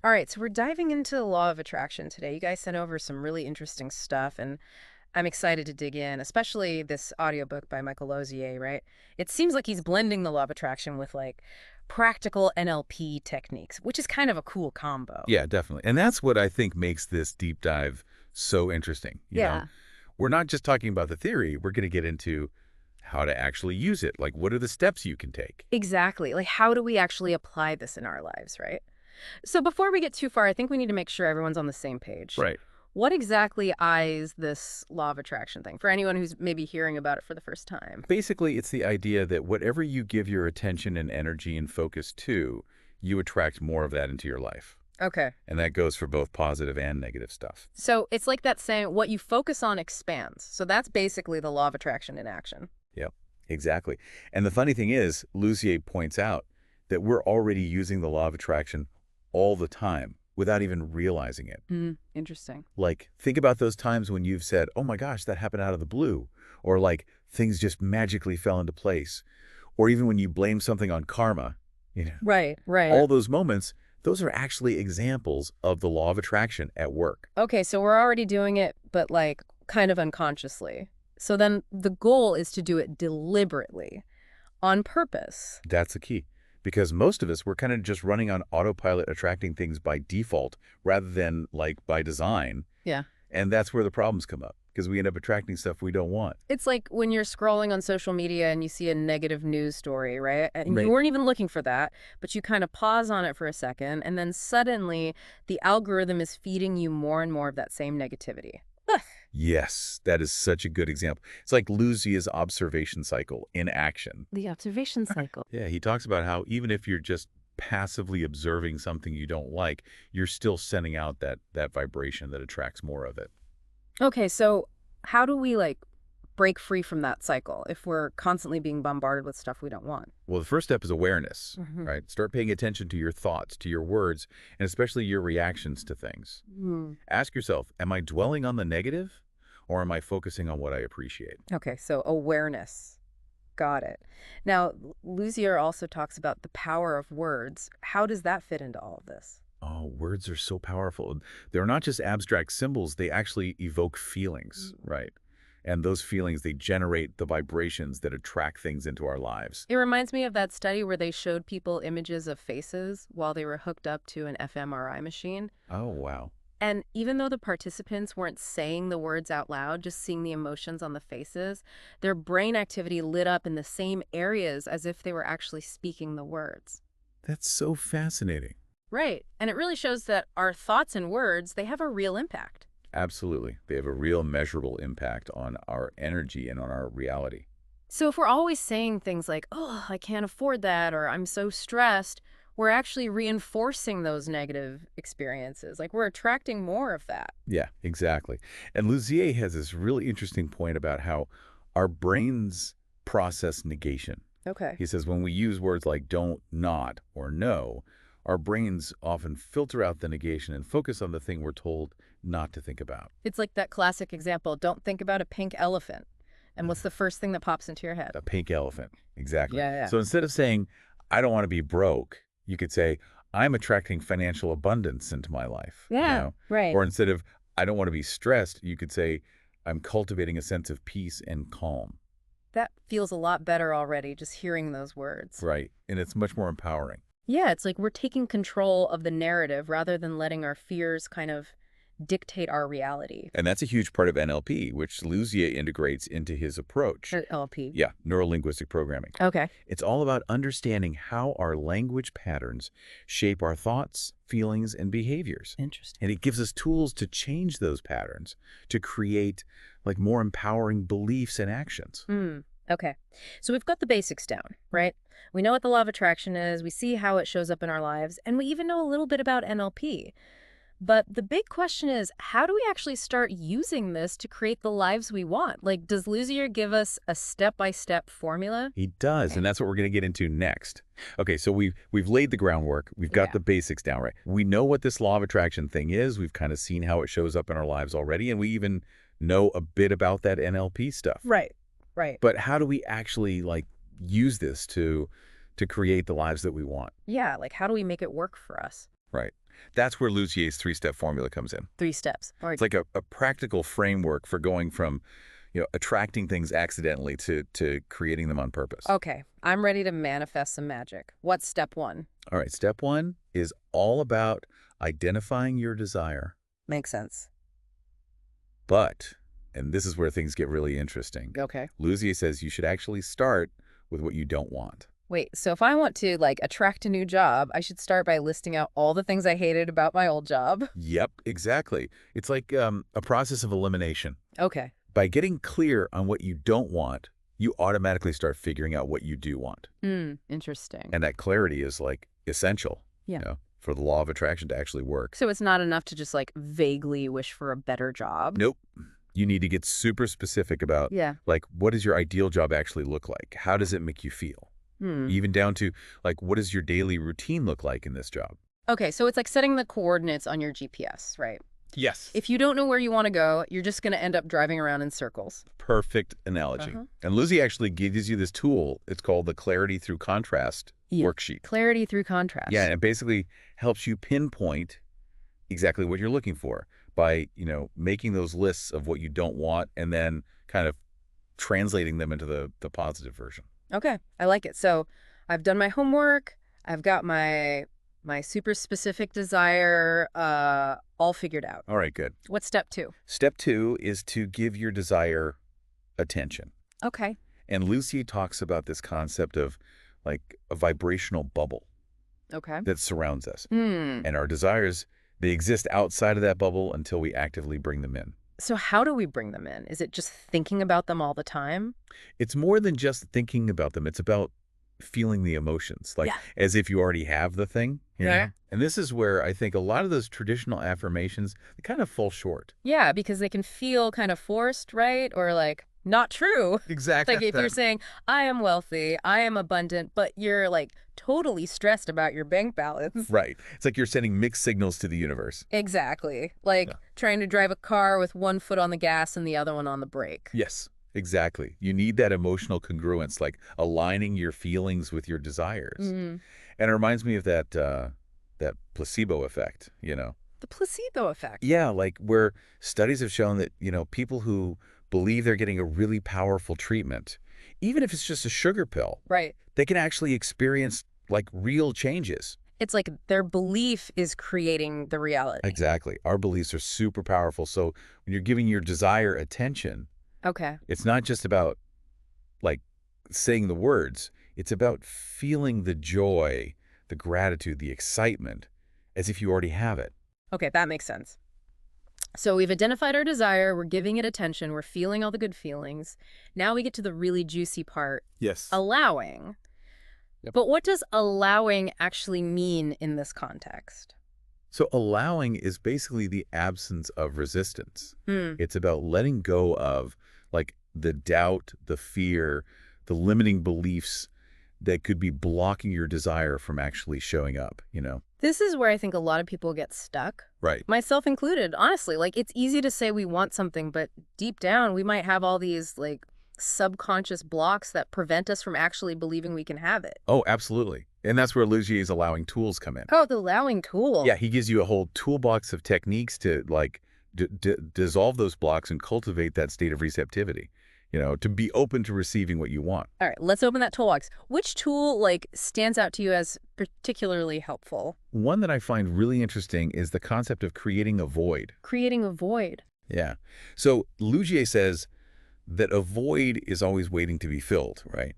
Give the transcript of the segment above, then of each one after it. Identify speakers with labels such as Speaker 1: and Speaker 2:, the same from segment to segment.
Speaker 1: All right, so we're diving into the law of attraction today. You guys sent over some really interesting stuff, and I'm excited to dig in, especially this audiobook by Michael Losier, right? It seems like he's blending the law of attraction with like practical NLP techniques, which is kind of a cool combo.
Speaker 2: Yeah, definitely. And that's what I think makes this deep dive so interesting.
Speaker 1: Yeah.
Speaker 2: We're not just talking about the theory. We're going to get into how to actually use it. Like, what are the steps you can take?
Speaker 1: Exactly. Like, how do we actually apply this in our lives, right? So before we get too far, I think we need to make sure everyone's on the same page.
Speaker 2: Right.
Speaker 1: What exactly is this law of attraction thing for anyone who's maybe hearing about it for the first time?
Speaker 2: Basically, it's the idea that whatever you give your attention and energy and focus to, you attract more of that into your life.
Speaker 1: Okay.
Speaker 2: And that goes for both positive and negative stuff.
Speaker 1: So it's like that saying, what you focus on expands. So that's basically the law of attraction in action.
Speaker 2: Yep, exactly. And the funny thing is, Lucier points out that we're already using the law of attraction all the time without even realizing it.
Speaker 1: Interesting.
Speaker 2: Like, think about those times when you've said, oh my gosh, that happened out of the blue. Or like, things just magically fell into place. Or even when you blame something on karma,
Speaker 1: Right, right.
Speaker 2: all those moments, those are actually examples of the law of attraction at work.
Speaker 1: Okay, so we're already doing it, but like kind of unconsciously. So then the goal is to do it deliberately, on purpose.
Speaker 2: That's the key. Because most of us, we're kind of just running on autopilot, attracting things by default rather than like by design.
Speaker 1: Yeah.
Speaker 2: And that's where the problems come up, because we end up attracting stuff we don't want.
Speaker 1: It's like when you're scrolling on social media and you see a negative news story, right? And
Speaker 2: Right.
Speaker 1: you weren't even looking for that, but you kind of pause on it for a second, and then suddenly the algorithm is feeding you more and more of that same negativity. Ugh.
Speaker 2: Yes, that is such a good example. It's like Lucy's observation cycle in action.
Speaker 1: The observation cycle.
Speaker 2: Yeah, he talks about how even if you're just passively observing something you don't like, you're still sending out that vibration that attracts more of it.
Speaker 1: Okay, so how do we like break free from that cycle if we're constantly being bombarded with stuff we don't want?
Speaker 2: Well, the first step is awareness,
Speaker 1: Hmm.
Speaker 2: right? Start paying attention to your thoughts, to your words, and especially your reactions to things. Ask yourself, am I dwelling on the negative or am I focusing on what I appreciate?
Speaker 1: Okay, so awareness. Got it. Now, Luzier also talks about the power of words. How does that fit into all of this?
Speaker 2: Oh, words are so powerful. They're not just abstract symbols, they actually evoke feelings, right? And those feelings, they generate the vibrations that attract things into our lives.
Speaker 1: It reminds me of that study where they showed people images of faces while they were hooked up to an fMRI machine.
Speaker 2: Oh, wow.
Speaker 1: And even though the participants weren't saying the words out loud, just seeing the emotions on the faces, their brain activity lit up in the same areas as if they were actually speaking the words.
Speaker 2: That's so fascinating.
Speaker 1: Right. And it really shows that our thoughts and words, they have a real impact.
Speaker 2: Absolutely. They have a real measurable impact on our energy and on our reality.
Speaker 1: So if we're always saying things like, oh, I can't afford that, or I'm so stressed, we're actually reinforcing those negative experiences. Like we're attracting more of that.
Speaker 2: Yeah, exactly. And Luzier has this really interesting point about how our brains process negation.
Speaker 1: Okay.
Speaker 2: He says when we use words like don't, not, or no, our brains often filter out the negation and focus on the thing we're told not to think about.
Speaker 1: It's like that classic example, don't think about a pink elephant. And what's the first thing that pops into your head?
Speaker 2: A pink elephant. Exactly.
Speaker 1: Yeah, yeah.
Speaker 2: So instead of saying, I don't want to be broke, you could say, I'm attracting financial abundance into my life.
Speaker 1: Yeah, right.
Speaker 2: Or instead of, I don't want to be stressed, you could say, I'm cultivating a sense of peace and calm.
Speaker 1: That feels a lot better already, just hearing those words.
Speaker 2: Right. And it's much more empowering.
Speaker 1: Yeah, it's like we're taking control of the narrative rather than letting our fears kind of dictate our reality.
Speaker 2: And that's a huge part of NLP, which Losier integrates into his approach.
Speaker 1: LP.
Speaker 2: Yeah, neuro-linguistic programming.
Speaker 1: Okay.
Speaker 2: It's all about understanding how our language patterns shape our thoughts, feelings, and behaviors.
Speaker 1: Interesting.
Speaker 2: And it gives us tools to change those patterns, to create like more empowering beliefs and actions.
Speaker 1: Okay. So we've got the basics down, right? We know what the law of attraction is, we see how it shows up in our lives, and we even know a little bit about NLP. But the big question is, how do we actually start using this to create the lives we want? Like, does Losier give us a step-by-step formula?
Speaker 2: He does, and that's what we're going to get into next. Okay, so we've laid the groundwork. We've got the basics down, right? We know what this law of attraction thing is. We've kind of seen how it shows up in our lives already, and we even know a bit about that NLP stuff.
Speaker 1: Right, right.
Speaker 2: But how do we actually like use this to create the lives that we want?
Speaker 1: Yeah, like how do we make it work for us?
Speaker 2: Right. That's where Losier's three-step formula comes in.
Speaker 1: 3 steps. All
Speaker 2: It's
Speaker 1: right.
Speaker 2: like a practical framework for going from, attracting things accidentally to creating them on purpose.
Speaker 1: Okay, I'm ready to manifest some magic. What's step 1?
Speaker 2: All right, step one is all about identifying your desire.
Speaker 1: Makes sense.
Speaker 2: But, and this is where things get really interesting,
Speaker 1: Okay.
Speaker 2: Luzier says you should actually start with what you don't want.
Speaker 1: Wait, so if I want to, like, attract a new job, I should start by listing out all the things I hated about my old job?
Speaker 2: Yep, exactly. It's like a process of elimination.
Speaker 1: Okay.
Speaker 2: By getting clear on what you don't want, you automatically start figuring out what you do want.
Speaker 1: Interesting.
Speaker 2: And that clarity is like essential,
Speaker 1: Yeah.
Speaker 2: for the law of attraction to actually work.
Speaker 1: So it's not enough to just, like, vaguely wish for a better job?
Speaker 2: Nope. You need to get super specific about,
Speaker 1: Yeah.
Speaker 2: like, what does your ideal job actually look like? How does it make you feel? Even down to, like, what does your daily routine look like in this job?
Speaker 1: Okay, so it's like setting the coordinates on your GPS, right?
Speaker 2: Yes.
Speaker 1: If you don't know where you want to go, you're just going to end up driving around in circles.
Speaker 2: Perfect analogy.
Speaker 1: Uh-huh.
Speaker 2: And Lucy actually gives you this tool. It's called the Clarity Through Contrast worksheet.
Speaker 1: Clarity through contrast.
Speaker 2: Yeah, and it basically helps you pinpoint exactly what you're looking for by, making those lists of what you don't want and then kind of translating them into the positive version.
Speaker 1: Okay, I like it. So I've done my homework. I've got my super specific desire all figured out.
Speaker 2: All right, good.
Speaker 1: What's step 2?
Speaker 2: Step two is to give your desire attention.
Speaker 1: Okay.
Speaker 2: And Lucy talks about this concept of like a vibrational bubble
Speaker 1: Okay.
Speaker 2: that surrounds us.
Speaker 1: Hmm.
Speaker 2: And our desires, they exist outside of that bubble until we actively bring them in.
Speaker 1: So how do we bring them in? Is it just thinking about them all the time?
Speaker 2: It's more than just thinking about them. It's about feeling the emotions, like
Speaker 1: Yeah.
Speaker 2: as if you already have the thing.
Speaker 1: Yeah.
Speaker 2: And this is where I think a lot of those traditional affirmations, they kind of fall short.
Speaker 1: Yeah, because they can feel kind of forced, right? Or like not true.
Speaker 2: Exactly.
Speaker 1: Like if you're saying, I am wealthy, I am abundant, but you're like totally stressed about your bank balance.
Speaker 2: Right. It's like you're sending mixed signals to the universe.
Speaker 1: Exactly. Like
Speaker 2: Yeah.
Speaker 1: trying to drive a car with one foot on the gas and the other one on the brake.
Speaker 2: Yes, exactly. You need that emotional congruence, like aligning your feelings with your desires.
Speaker 1: Mm.
Speaker 2: And it reminds me of that placebo effect,
Speaker 1: The placebo effect.
Speaker 2: Yeah, like where studies have shown that, people who believe they're getting a really powerful treatment, even if it's just a sugar pill,
Speaker 1: Right.
Speaker 2: they can actually experience like real changes.
Speaker 1: It's like their belief is creating the reality.
Speaker 2: Exactly. Our beliefs are super powerful. So when you're giving your desire attention,
Speaker 1: Okay.
Speaker 2: it's not just about like saying the words. It's about feeling the joy, the gratitude, the excitement as if you already have it.
Speaker 1: Okay, that makes sense. So we've identified our desire, we're giving it attention, we're feeling all the good feelings. Now we get to the really juicy part,
Speaker 2: Yes.
Speaker 1: allowing.
Speaker 2: Yep.
Speaker 1: But what does allowing actually mean in this context?
Speaker 2: So allowing is basically the absence of resistance.
Speaker 1: Hmm.
Speaker 2: It's about letting go of like the doubt, the fear, the limiting beliefs that could be blocking your desire from actually showing up,
Speaker 1: This is where I think a lot of people get stuck,
Speaker 2: Right.
Speaker 1: myself included, honestly. Like, it's easy to say we want something, but deep down, we might have all these, like, subconscious blocks that prevent us from actually believing we can have it.
Speaker 2: Oh, absolutely. And that's where Losier's allowing tools come in.
Speaker 1: Oh, the allowing tool.
Speaker 2: Yeah, he gives you a whole toolbox of techniques to like dissolve those blocks and cultivate that state of receptivity, to be open to receiving what you want.
Speaker 1: All right, let's open that toolbox. Which tool, like, stands out to you as particularly helpful?
Speaker 2: One that I find really interesting is the concept of creating a void.
Speaker 1: Creating a void.
Speaker 2: Yeah. So Losier says that a void is always waiting to be filled, right?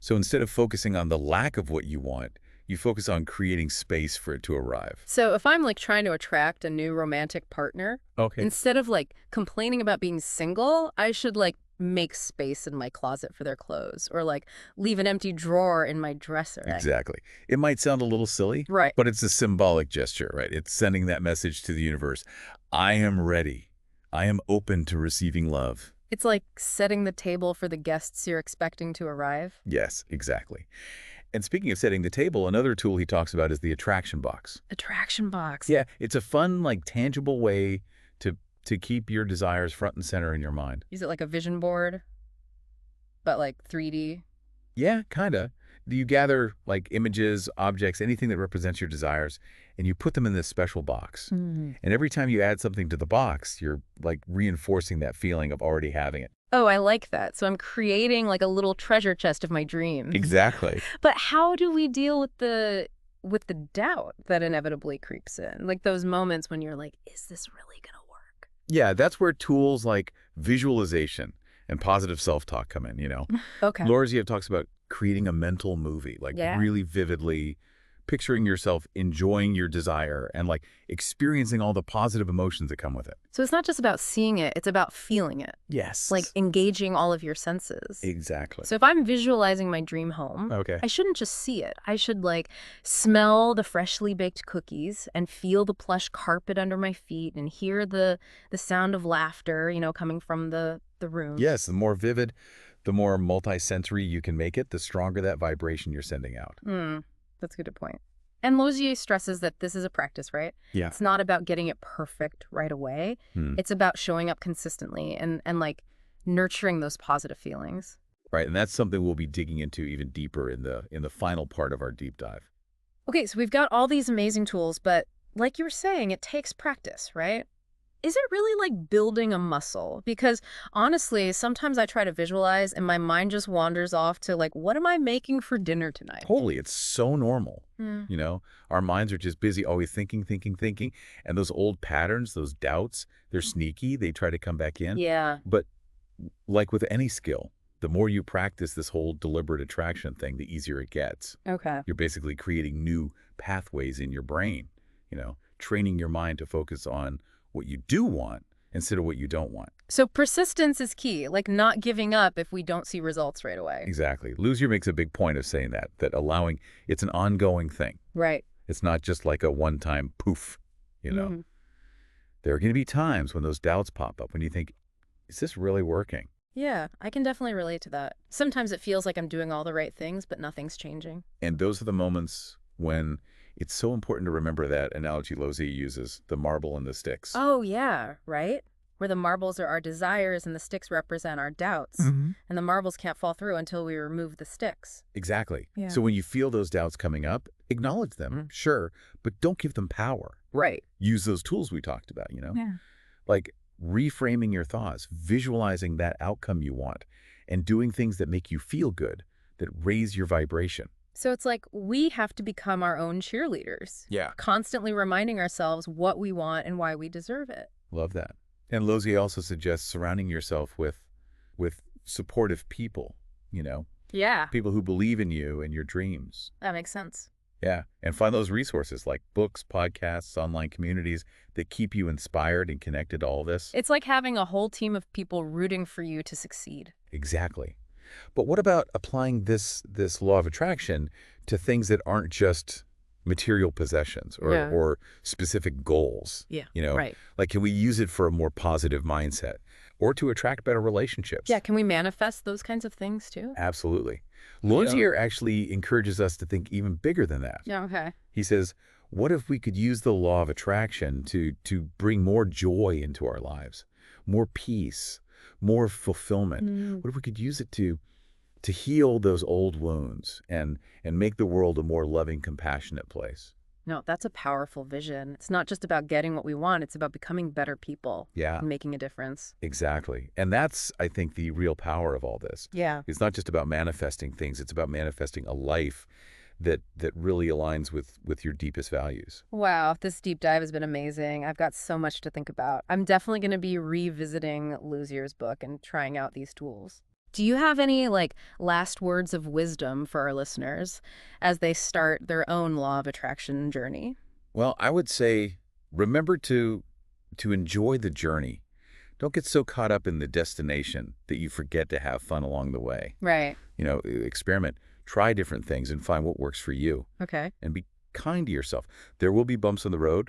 Speaker 2: So instead of focusing on the lack of what you want, you focus on creating space for it to arrive.
Speaker 1: So if I'm, like, trying to attract a new romantic partner,
Speaker 2: Okay.
Speaker 1: instead of, like, complaining about being single, I should, like, make space in my closet for their clothes or, like, leave an empty drawer in my dresser.
Speaker 2: Exactly. It might sound a little silly,
Speaker 1: Right.
Speaker 2: but it's a symbolic gesture, right? It's sending that message to the universe. I am ready. I am open to receiving love.
Speaker 1: It's like setting the table for the guests you're expecting to arrive.
Speaker 2: Yes, exactly. And speaking of setting the table, another tool he talks about is the attraction box.
Speaker 1: Attraction box.
Speaker 2: Yeah, it's a fun, like, tangible way to keep your desires front and center in your mind.
Speaker 1: Is it like a vision board, but like 3D?
Speaker 2: Yeah, kind of. You gather like images, objects, anything that represents your desires, and you put them in this special box.
Speaker 1: Hmm.
Speaker 2: And every time you add something to the box, you're like reinforcing that feeling of already having it.
Speaker 1: Oh, I like that. So I'm creating like a little treasure chest of my dreams.
Speaker 2: Exactly.
Speaker 1: But how do we deal with the doubt that inevitably creeps in? Like those moments when you're like, is this really gonna work?
Speaker 2: Yeah, that's where tools like visualization and positive self-talk come in,
Speaker 1: Okay.
Speaker 2: Losier talks about creating a mental movie, like
Speaker 1: Yeah.
Speaker 2: really vividly picturing yourself enjoying your desire and like experiencing all the positive emotions that come with it.
Speaker 1: So it's not just about seeing it, it's about feeling it, like
Speaker 2: Yes.
Speaker 1: engaging all of your senses.
Speaker 2: Exactly.
Speaker 1: So if I'm visualizing my dream home,
Speaker 2: Okay.
Speaker 1: I shouldn't just see it. I should like smell the freshly baked cookies and feel the plush carpet under my feet and hear the sound of laughter, coming from the room.
Speaker 2: Yes, the more vivid, the more multi-sensory you can make it, the stronger that vibration you're sending out.
Speaker 1: That's a good point. And Losier stresses that this is a practice, right?
Speaker 2: Yeah.
Speaker 1: It's not about getting it perfect right away.
Speaker 2: Hmm.
Speaker 1: It's about showing up consistently and like nurturing those positive feelings.
Speaker 2: Right, and that's something we'll be digging into even deeper in the final part of our deep dive.
Speaker 1: Okay, so we've got all these amazing tools, but like you were saying, it takes practice, right? Is it really like building a muscle? Because honestly, sometimes I try to visualize and my mind just wanders off to like, what am I making for dinner tonight?
Speaker 2: Totally, it's so normal.
Speaker 1: Hmm.
Speaker 2: Our minds are just busy, always thinking, thinking, thinking, and those old patterns, those doubts, they're sneaky. They try to come back in.
Speaker 1: Yeah.
Speaker 2: But like with any skill, the more you practice this whole deliberate attraction thing, the easier it gets.
Speaker 1: Okay.
Speaker 2: You're basically creating new pathways in your brain, training your mind to focus on what you do want instead of what you don't want.
Speaker 1: So persistence is key, like not giving up if we don't see results right away.
Speaker 2: Exactly. Losier makes a big point of saying that allowing, it's an ongoing thing.
Speaker 1: Right.
Speaker 2: It's not just like a one-time poof, you know.
Speaker 1: Mhm.
Speaker 2: There are going to be times when those doubts pop up, when you think, is this really working?
Speaker 1: Yeah, I can definitely relate to that. Sometimes it feels like I'm doing all the right things, but nothing's changing.
Speaker 2: And those are the moments when it's so important to remember that analogy Losier uses, the marble and the sticks.
Speaker 1: Oh, yeah, right? Where the marbles are our desires and the sticks represent our doubts.
Speaker 2: Mhm.
Speaker 1: And the marbles can't fall through until we remove the sticks.
Speaker 2: Exactly.
Speaker 1: Yeah.
Speaker 2: So when you feel those doubts coming up, acknowledge them, sure, but don't give them power.
Speaker 1: Right.
Speaker 2: Use those tools we talked about,
Speaker 1: Yeah.
Speaker 2: Like reframing your thoughts, visualizing that outcome you want, and doing things that make you feel good, that raise your vibration.
Speaker 1: So it's like we have to become our own cheerleaders,
Speaker 2: Yeah.
Speaker 1: constantly reminding ourselves what we want and why we deserve it.
Speaker 2: Love that. And Losier also suggests surrounding yourself with supportive people,
Speaker 1: Yeah,
Speaker 2: people who believe in you and your dreams.
Speaker 1: that makes sense.
Speaker 2: Yeah. And find those resources like books, podcasts, online communities that keep you inspired and connected to all this.
Speaker 1: It's like having a whole team of people rooting for you to succeed.
Speaker 2: Exactly. But what about applying this law of attraction to things that aren't just material possessions
Speaker 1: Yeah.
Speaker 2: or specific goals?
Speaker 1: Yeah,
Speaker 2: You know,
Speaker 1: right.
Speaker 2: like can we use it for a more positive mindset or to attract better relationships?
Speaker 1: Yeah, can we manifest those kinds of things too?
Speaker 2: Absolutely. Losier actually encourages us to think even bigger than that.
Speaker 1: Yeah, okay.
Speaker 2: He says, what if we could use the law of attraction to bring more joy into our lives, more peace, more fulfillment? What if we could use it to heal those old wounds and make the world a more loving, compassionate place?
Speaker 1: No, that's a powerful vision. It's not just about getting what we want. It's about becoming better people
Speaker 2: Yeah,
Speaker 1: and making a difference.
Speaker 2: exactly. And that's, I think, the real power of all this.
Speaker 1: Yeah.
Speaker 2: It's not just about manifesting things. It's about manifesting a life that really aligns with your deepest values.
Speaker 1: Wow, this deep dive has been amazing. I've got so much to think about. I'm definitely going to be revisiting Losier's book and trying out these tools. Do you have any last words of wisdom for our listeners as they start their own law of attraction journey?
Speaker 2: Well, I would say remember to enjoy the journey. Don't get so caught up in the destination that you forget to have fun along the way.
Speaker 1: Right.
Speaker 2: Experiment, try different things and find what works for you.
Speaker 1: Okay.
Speaker 2: And be kind to yourself. There will be bumps on the road,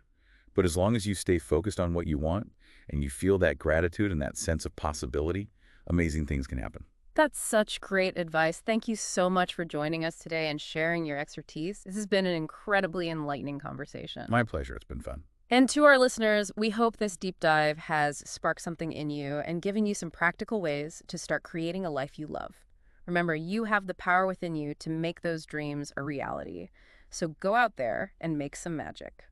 Speaker 2: but as long as you stay focused on what you want and you feel that gratitude and that sense of possibility, amazing things can happen.
Speaker 1: That's such great advice. Thank you so much for joining us today and sharing your expertise. This has been an incredibly enlightening conversation.
Speaker 2: My pleasure. It's been fun.
Speaker 1: And to our listeners, we hope this deep dive has sparked something in you and given you some practical ways to start creating a life you love. Remember, you have the power within you to make those dreams a reality. So go out there and make some magic.